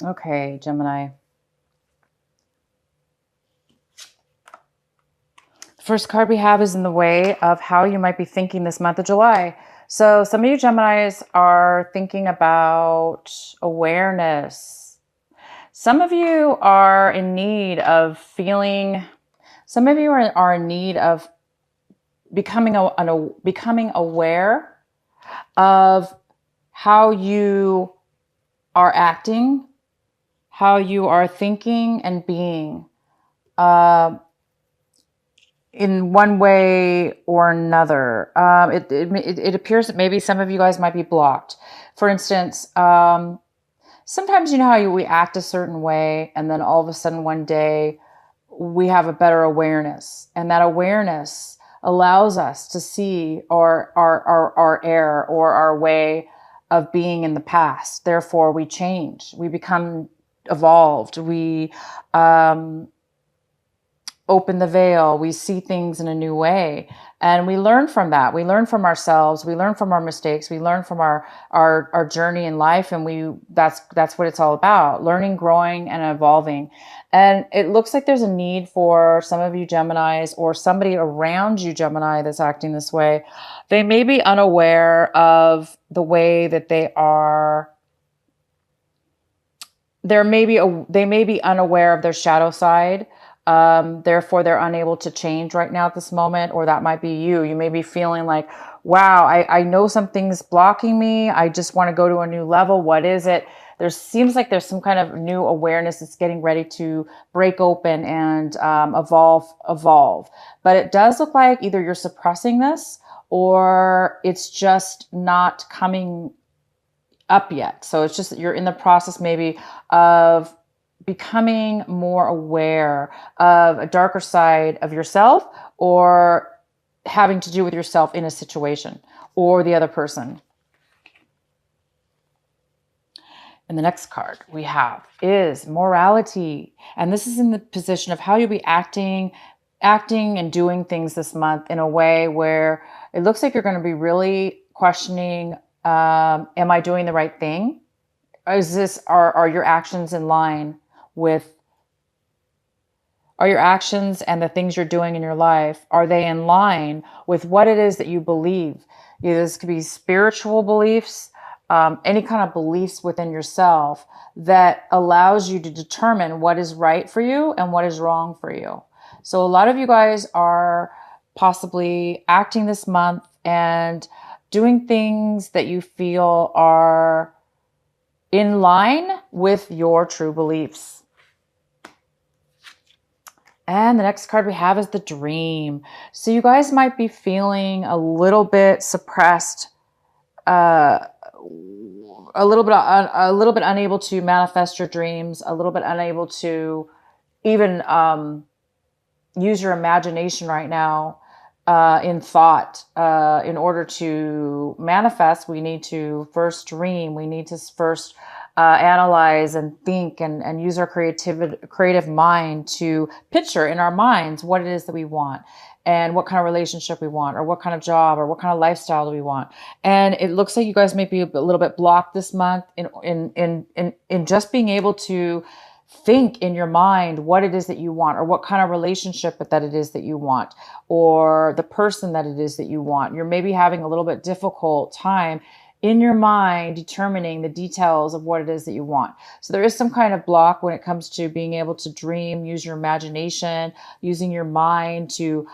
Okay, Gemini. First card we have is in the way of how you might be thinking this month of July. So some of you Geminis are thinking about awareness. Some of you are in need of feeling, some of you are in need of becoming aware of how you are acting, how you are thinking and being. In one way or another. It appears that maybe some of you guys might be blocked. For instance, sometimes you know how we act a certain way, and then all of a sudden one day we have a better awareness, and that awareness allows us to see our error or our way of being in the past. Therefore, we change, we become evolved, we open the veil, we see things in a new way, and we learn from that. We learn from ourselves, we learn from our mistakes, we learn from our journey in life, and that's what it's all about: learning, growing, and evolving. And it looks like there's a need for some of you Geminis, or somebody around you Gemini, that's acting this way. They may be unaware of the way that they are. They may be unaware of their shadow side. Therefore, they're unable to change right now at this moment. Or that might be you. You may be feeling like, wow, I know something's blocking me. I just want to go to a new level. What is it? There seems like there's some kind of new awareness that's getting ready to break open and evolve. But it does look like either you're suppressing this, or it's just not coming up yet. So it's just you're in the process maybe of becoming more aware of a darker side of yourself, or having to do with yourself in a situation or the other person. And the next card we have is morality. And this is in the position of how you'll be acting and doing things this month in a way where it looks like you're going to be really questioning, am I doing the right thing? Are your actions in line with, are your actions and the things you're doing in your life, are they in line with what it is that you believe? This could be spiritual beliefs, any kind of beliefs within yourself that allows you to determine what is right for you and what is wrong for you. So a lot of you guys are possibly acting this month and doing things that you feel are in line with your true beliefs. And the next card we have is the dream. So you guys might be feeling a little bit suppressed, a little bit unable to manifest your dreams, a little bit unable to even use your imagination right now in thought. In order to manifest, we need to first dream. We need to first analyze and think and use our creative mind to picture in our minds what it is that we want, and what kind of relationship we want, or what kind of job, or what kind of lifestyle do we want. And it looks like you guys may be a little bit blocked this month in just being able to think in your mind what it is that you want, or what kind of relationship that it is that you want, or the person that it is that you want. You're maybe having a little bit difficult time in your mind determining the details of what it is that you want. So there is some kind of block when it comes to being able to dream, use your imagination, using your mind to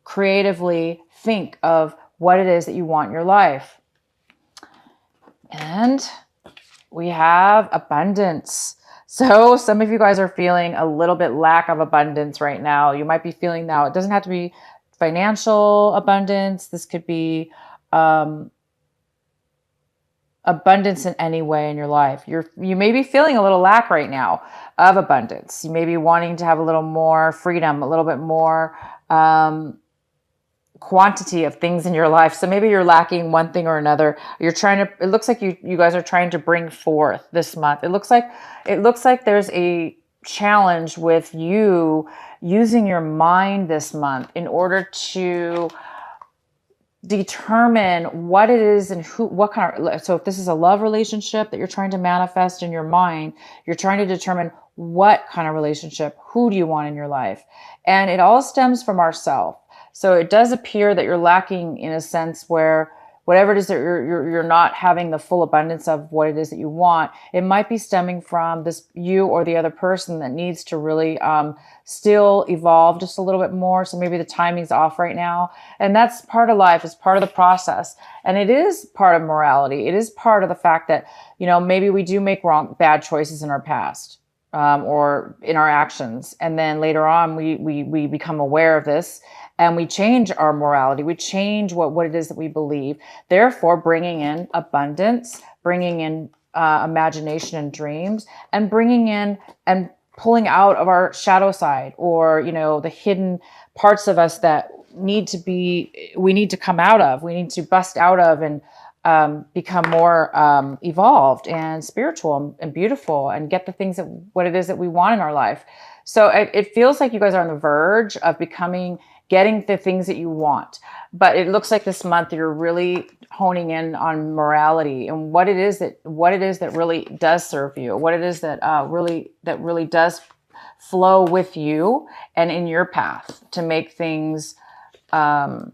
creatively think of what it is that you want in your life. And we have abundance. So some of you guys are feeling a little bit lack of abundance right now. You might be feeling now, it doesn't have to be financial abundance. This could be abundance in any way in your life. You may be feeling a little lack right now of abundance. You may be wanting to have a little more freedom, a little bit more quantity of things in your life. So maybe you're lacking one thing or another. It looks like you guys are trying to bring forth this month. It looks like there's a challenge with you using your mind this month in order to determine what it is and what kind of, so if this is a love relationship that you're trying to manifest in your mind, you're trying to determine what kind of relationship, who do you want in your life? And it all stems from ourself. So it does appear that you're lacking in a sense where whatever it is that you're not having the full abundance of what it is that you want, it might be stemming from this you or the other person that needs to really still evolve just a little bit more. So maybe the timing's off right now. And that's part of life, it's part of the process. And it is part of morality. It is part of the fact that, maybe we do make bad choices in our past. Or in our actions. And then later on, we become aware of this and we change our morality. We change what it is that we believe. Therefore, bringing in abundance, bringing in imagination and dreams, and bringing in and pulling out of our shadow side, or, the hidden parts of us that we need to come out of, we need to bust out of and become more evolved and spiritual and beautiful and get the things what it is that we want in our life. So it feels like you guys are on the verge of getting the things that you want. But it looks like this month you're really honing in on morality and what it is that really does serve you, what it is that really does flow with you and in your path to make things come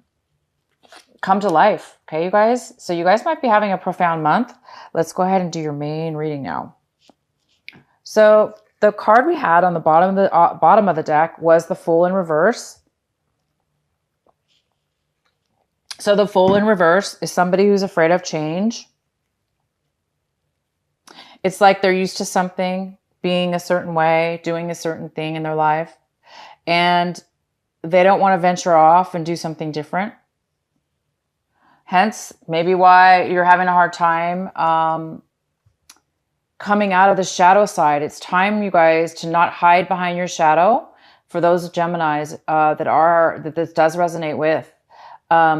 to life. Okay, you guys? So you guys might be having a profound month. Let's go ahead and do your main reading now. So the card we had on the bottom of the deck was the Fool in reverse. So the Fool in reverse is somebody who's afraid of change. It's like they're used to something being a certain way, doing a certain thing in their life, and they don't want to venture off and do something different. Hence, maybe why you're having a hard time coming out of the shadow side. It's time, you guys, to not hide behind your shadow. For those Geminis that this does resonate with,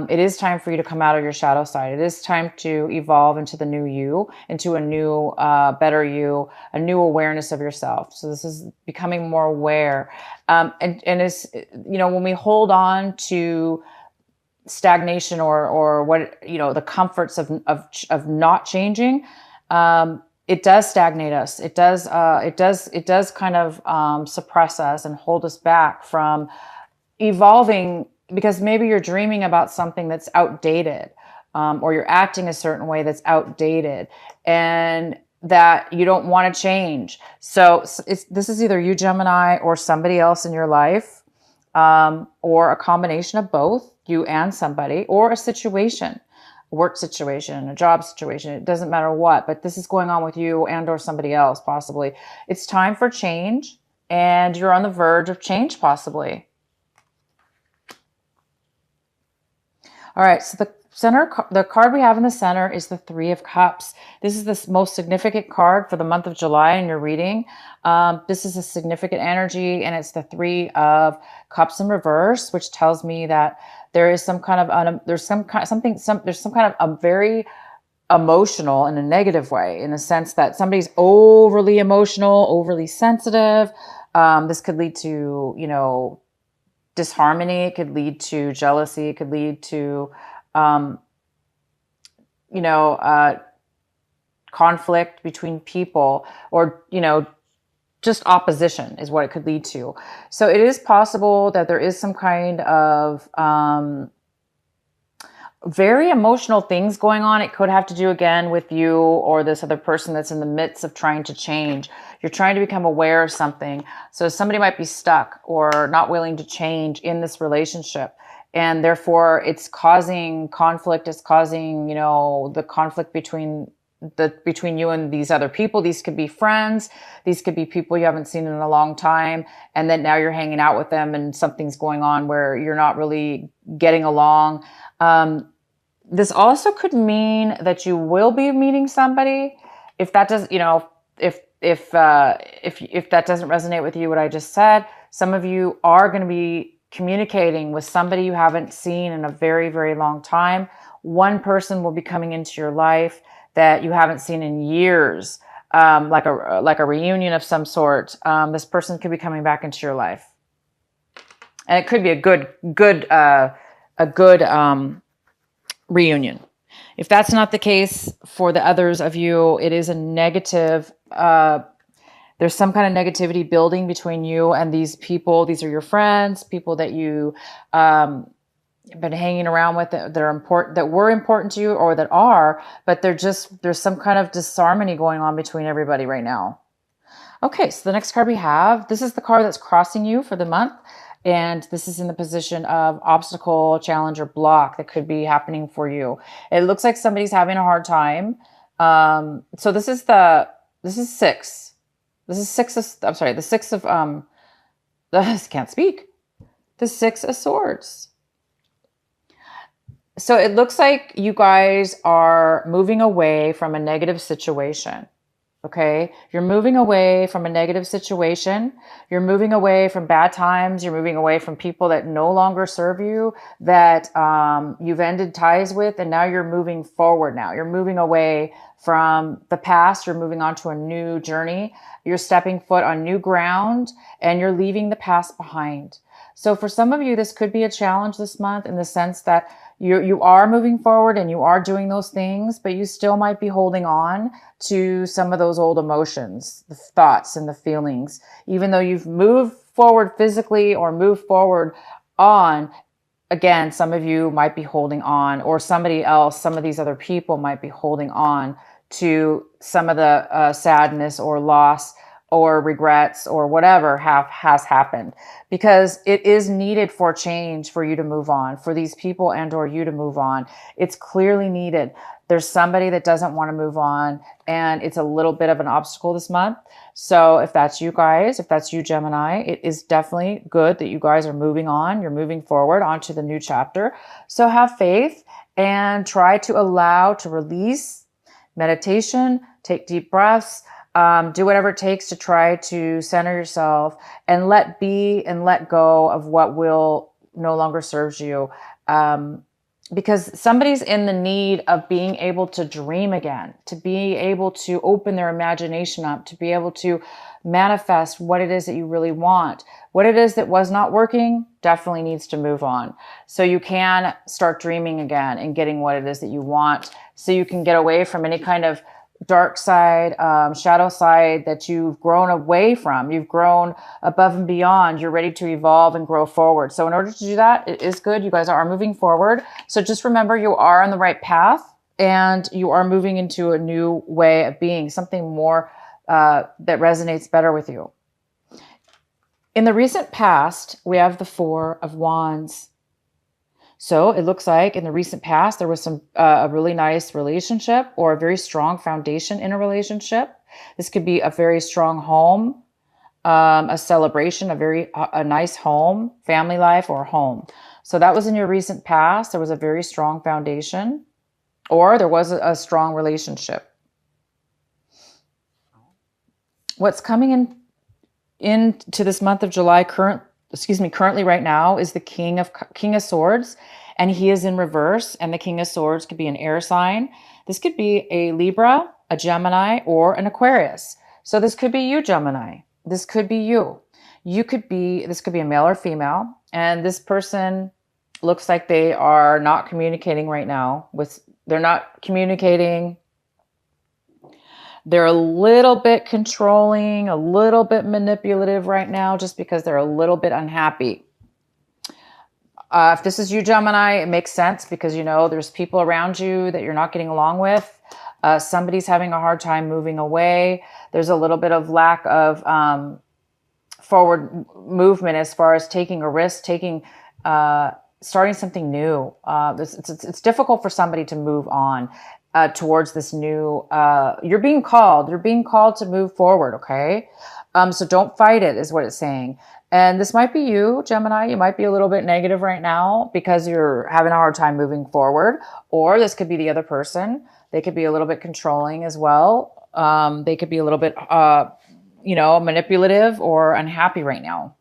it is time for you to come out of your shadow side. It is time to evolve into the new you, into a new, better you, a new awareness of yourself. So this is becoming more aware. And it's, when we hold on to stagnation or what, the comforts of not changing, it does stagnate us. It does kind of suppress us and hold us back from evolving, because maybe you're dreaming about something that's outdated, or you're acting a certain way that's outdated and that you don't want to change. So this is either you, Gemini, or somebody else in your life, or a combination of both, you and somebody, or a situation, a work situation, a job situation. It doesn't matter what, but this is going on with you and or somebody else, possibly. It's time for change, and you're on the verge of change, possibly. All right, so the card we have in the center is the Three of Cups. This is the most significant card for the month of July in your reading. This is a significant energy, and it's the Three of Cups in reverse, which tells me that there is some kind of there's some kind of a very emotional in a negative way, in the sense that somebody's overly emotional, overly sensitive. This could lead to disharmony. It could lead to jealousy. It could lead to conflict between people, or just opposition is what it could lead to. So it is possible that there is some kind of very emotional things going on. It could have to do again with you or this other person that's in the midst of trying to change. You're trying to become aware of something. So somebody might be stuck or not willing to change in this relationship. And therefore it's causing conflict. It's causing, the conflict between you and these other people. These could be friends. These could be people you haven't seen in a long time. And then now you're hanging out with them and something's going on where you're not really getting along. This also could mean that you will be meeting somebody. If that does, if that doesn't resonate with you, what I just said, some of you are going to be communicating with somebody you haven't seen in a very, very long time. One person will be coming into your life that you haven't seen in years, like a reunion of some sort. This person could be coming back into your life, and it could be a good reunion. If that's not the case for the others of you, it is a negative. There's some kind of negativity building between you and these people. These are your friends, people that you been hanging around with that are important, that were important to you, or that are, but there's some kind of disharmony going on between everybody right now. Okay, so the next card we have, this is the card that's crossing you for the month. And this is in the position of obstacle, challenge, or block that could be happening for you. It looks like somebody's having a hard time. So this is six. This is six of, I'm sorry, the six of, I can't speak. The Six of Swords. So it looks like you guys are moving away from a negative situation. Okay. You're moving away from a negative situation. You're moving away from bad times. You're moving away from people that no longer serve you, that you've ended ties with. And now you're moving forward now. You're moving away from the past. You're moving on to a new journey. You're stepping foot on new ground and you're leaving the past behind. So for some of you, this could be a challenge this month in the sense that you are moving forward and you are doing those things, but you still might be holding on to some of those old emotions, the thoughts and the feelings. Even though you've moved forward physically or moved forward on, again, some of you might be holding on, or somebody else, some of these other people might be holding on to some of the sadness or loss or regrets or whatever has happened, because it is needed for change, for you to move on, for these people and or you to move on. It's clearly needed. There's somebody that doesn't want to move on, and it's a little bit of an obstacle this month. So if that's you guys, if that's you, Gemini, it is definitely good that you guys are moving on. You're moving forward onto the new chapter. So have faith and try to allow to release. Meditation, take deep breaths, do whatever it takes to try to center yourself and let be and let go of what will no longer serves you. Because somebody's in the need of being able to dream again, to be able to open their imagination up, to be able to manifest what it is that you really want. What it is that was not working definitely needs to move on. So you can start dreaming again and getting what it is that you want, so you can get away from any kind of dark side, shadow side that you've grown away from. You've grown above and beyond. You're ready to evolve and grow forward. So in order to do that, it is good. You guys are moving forward. So just remember, you are on the right path and you are moving into a new way of being, something more that resonates better with you. In the recent past, we have the Four of Wands. So it looks like in the recent past, there was a really nice relationship or a very strong foundation in a relationship. This could be a very strong home, a celebration, a nice home, family life, or home. So that was in your recent past. There was a very strong foundation, or there was a strong relationship. What's coming into this month of July, currently right now, is the King of Swords, and he is in reverse. And the King of Swords could be an air sign. This could be a Libra, a Gemini, or an Aquarius. So this could be you, Gemini. This could be you. This could be a male or female. And this person looks like they are not communicating right now. They're not communicating. They're a little bit controlling, a little bit manipulative right now, just because they're a little bit unhappy. If this is you, Gemini, it makes sense, because there's people around you that you're not getting along with. Somebody's having a hard time moving away. There's a little bit of lack of forward movement as far as taking a risk, starting something new. It's difficult for somebody to move on towards this new, you're being called to move forward. Okay. So don't fight it, is what it's saying. And this might be you, Gemini. You might be a little bit negative right now because you're having a hard time moving forward, or this could be the other person. They could be a little bit controlling as well. They could be a little bit, manipulative or unhappy right now.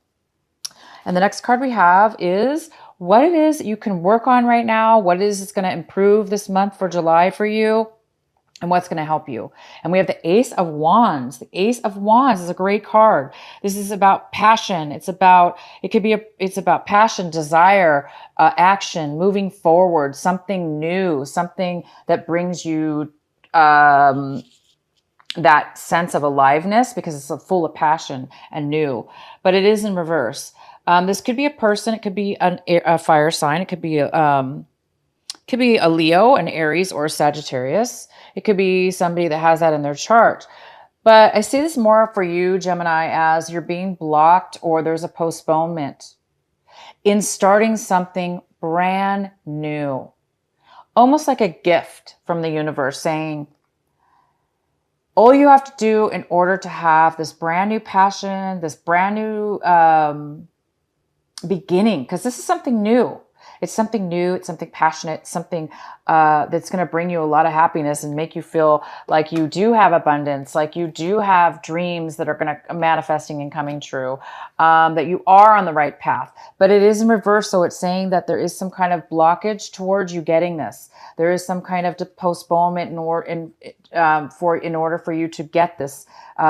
And the next card we have is what it is that you can work on right now, what it is that's going to improve this month for July for you. and what's going to help you. And we have the Ace of Wands. The Ace of Wands is a great card. This is about passion. It's about passion, desire, action, moving forward, something new, something that brings you that sense of aliveness, because it's full of passion and new. But it is in reverse. This could be a person. It could be a fire sign. It could be a Leo, an Aries, or a Sagittarius. It could be somebody that has that in their chart. But I see this more for you, Gemini, as you're being blocked or there's a postponement in starting something brand new. Almost like a gift from the universe saying, all you have to do in order to have this brand new passion, this brand new beginning, because this is something new. It's something new. It's something passionate, something that's going to bring you a lot of happiness and make you feel like you do have abundance, like you do have dreams that are going to manifesting and coming true, that you are on the right path. But it is in reverse. So it's saying that there is some kind of blockage towards you getting this. There is some kind of postponement in order for you to get this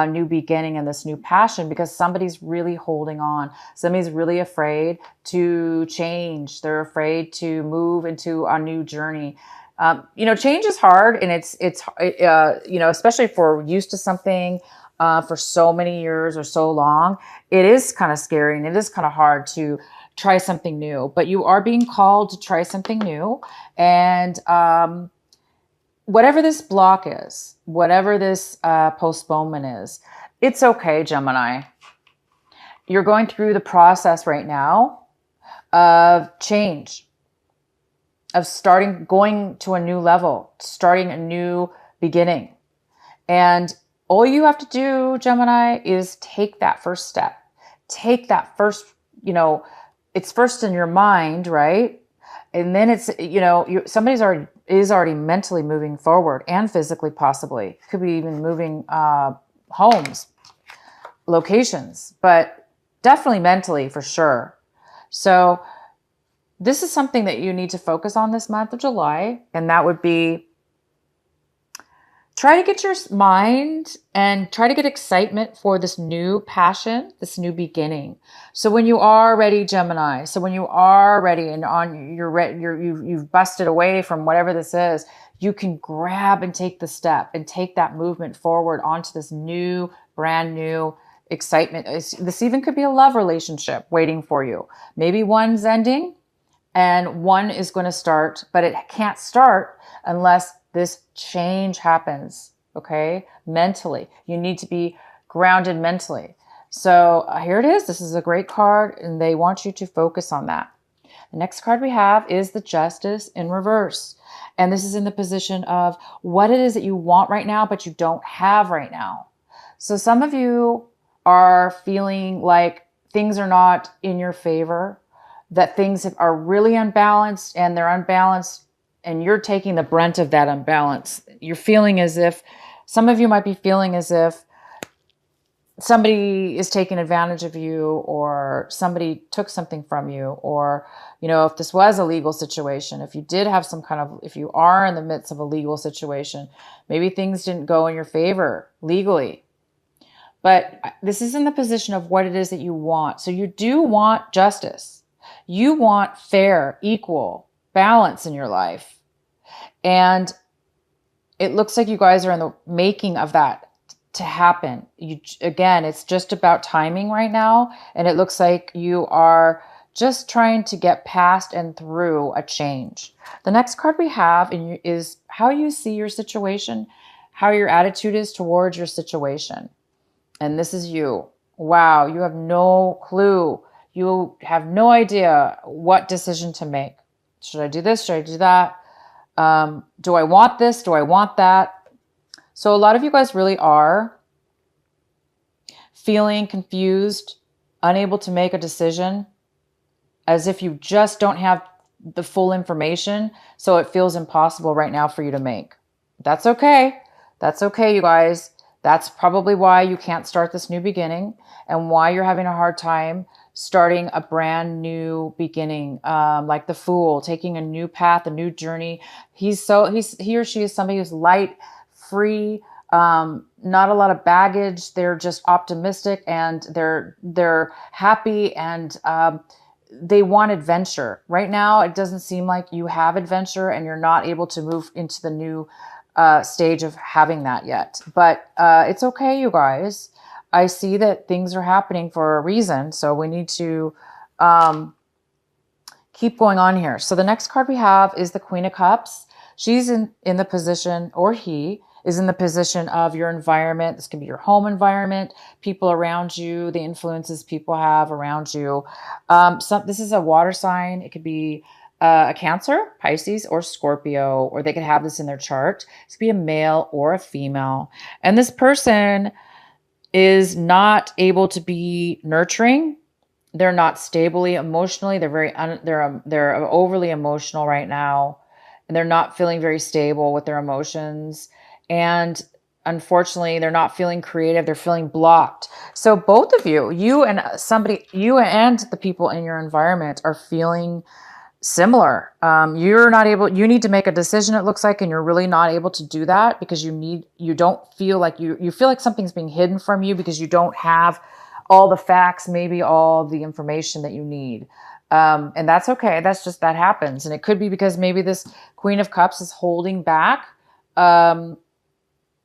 new beginning and this new passion, because somebody's really holding on. Somebody's really afraid to change. They're afraid to move into a new journey. Change is hard, and it's especially if we're used to something for so many years or so long, it is kind of scary and it is kind of hard to try something new. But you are being called to try something new, and whatever this block is, whatever this postponement is, it's okay, Gemini. You're going through the process right now of change, of going to a new level, starting a new beginning. And all you have to do, Gemini, is take that first step. Take that first, it's first in your mind, right? And then it's, somebody's already mentally moving forward, and physically, possibly. Could be even moving homes, locations, but definitely mentally for sure. So this is something that you need to focus on this month of July. And that would be, try to get your mind and try to get excitement for this new passion, this new beginning. So when you are ready, Gemini, when you are ready and you've busted away from whatever this is, you can grab and take the step and take that movement forward onto this new, brand new excitement. This even could be a love relationship waiting for you. Maybe one's ending and one is going to start, but it can't start unless this change happens, okay? Mentally. You need to be grounded mentally. So here it is. This is a great card, and they want you to focus on that. The next card we have is the Justice in reverse. And this is in the position of what it is that you want right now, but you don't have right now. So some of you are feeling like things are not in your favor, that things are really unbalanced, and they're unbalanced, and you're taking the brunt of that unbalance. You're feeling as if, some of you might be feeling as if somebody is taking advantage of you, or somebody took something from you, or, if this was a legal situation, if you did have if you are in the midst of a legal situation, maybe things didn't go in your favor legally. But this is in the position of what it is that you want. So you do want justice. You want fair, equal balance in your life. And it looks like you guys are in the making of that to happen. Again, it's just about timing right now. And it looks like you are just trying to get past and through a change. The next card we have is how you see your situation, how your attitude is towards your situation. And this is you. Wow, you have no clue. You have no idea what decision to make. Should I do this? Should I do that? Do I want this? Do I want that? So a lot of you guys really are feeling confused, unable to make a decision, as if you just don't have the full information. So it feels impossible right now for you to make. That's okay. That's okay, you guys. That's probably why you can't start this new beginning, and why you're having a hard time starting a brand new beginning, like the Fool, taking a new path, a new journey. He or she is somebody who's light, free, not a lot of baggage. They're just optimistic, and they're happy, and they want adventure. Right now, it doesn't seem like you have adventure, and you're not able to move into the new stage of having that yet. But it's okay, you guys. I see that things are happening for a reason, so we need to keep going on here. So the next card we have is the Queen of Cups. She's in the position, or he is in the position of your environment. This can be your home environment, people around you, the influences people have around you. This is a water sign. It could be a Cancer, Pisces, or Scorpio, or they could have this in their chart. This could be a male or a female. And this person is not able to be nurturing. They're not stably emotionally. They're overly emotional right now, and they're not feeling very stable with their emotions. And unfortunately, they're not feeling creative. They're feeling blocked. So both of you, you and the people in your environment are feeling similar. You need to make a decision, it looks like, and you're really not able to do that because you don't feel like you feel like something's being hidden from you because you don't have all the facts, maybe all the information that you need. And that's okay. That happens. And it could be because maybe this Queen of Cups is holding back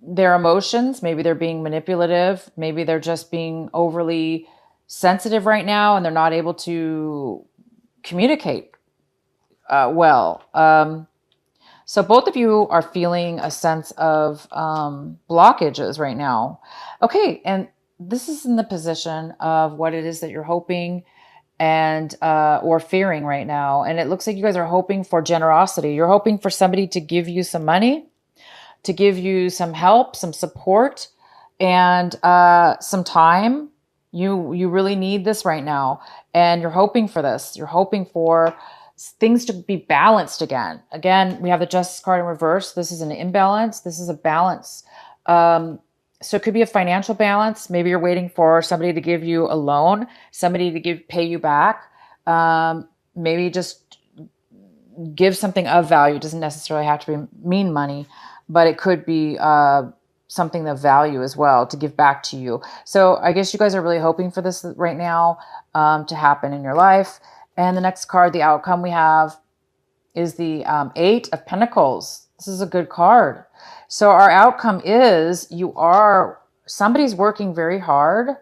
their emotions. Maybe they're being manipulative. Maybe they're just being overly sensitive right now, and they're not able to communicate well. So both of you are feeling a sense of blockages right now. Okay, and this is in the position of what it is that you're hoping and or fearing right now. And it looks like you guys are hoping for generosity. You're hoping for somebody to give you some money, to give you some help, some support, and some time. You really need this right now. And you're hoping for this. You're hoping for things to be balanced again. Again, we have the Justice card in reverse. This is an imbalance. This is a balance. So it could be a financial balance. Maybe you're waiting for somebody to give you a loan, somebody to pay you back. Maybe just give something of value. It doesn't necessarily have to mean money, but it could be something of value as well to give back to you. So I guess you guys are really hoping for this right now to happen in your life. And the next card, the outcome we have, is the Eight of Pentacles. This is a good card. So our outcome is somebody's working very hard.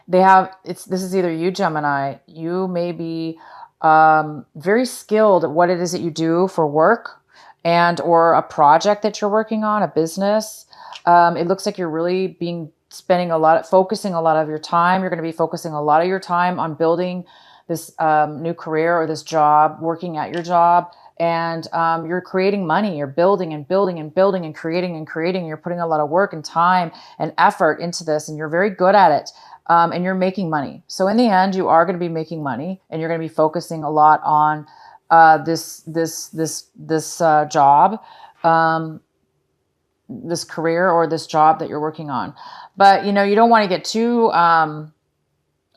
This is either you, Gemini. You may be very skilled at what it is that you do for work and or a project that you're working on, a business. It looks like you're really focusing a lot of your time. You're going to be focusing a lot of your time on building this new career or this job, working at your job, and you're creating money. You're building and building and building and creating and creating. You're putting a lot of work and time and effort into this, and you're very good at it. And you're making money. So in the end, you are going to be making money, and you're going to be focusing a lot on this job, this career or this job that you're working on. But you don't want to get too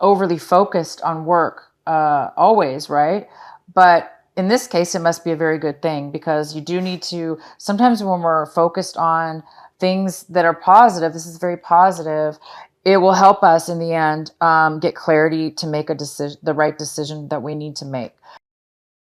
overly focused on work always, right? But in this case, it must be a very good thing, because you do need to, sometimes when we're focused on things that are positive, this is very positive, it will help us in the end get clarity to make the right decision that we need to make.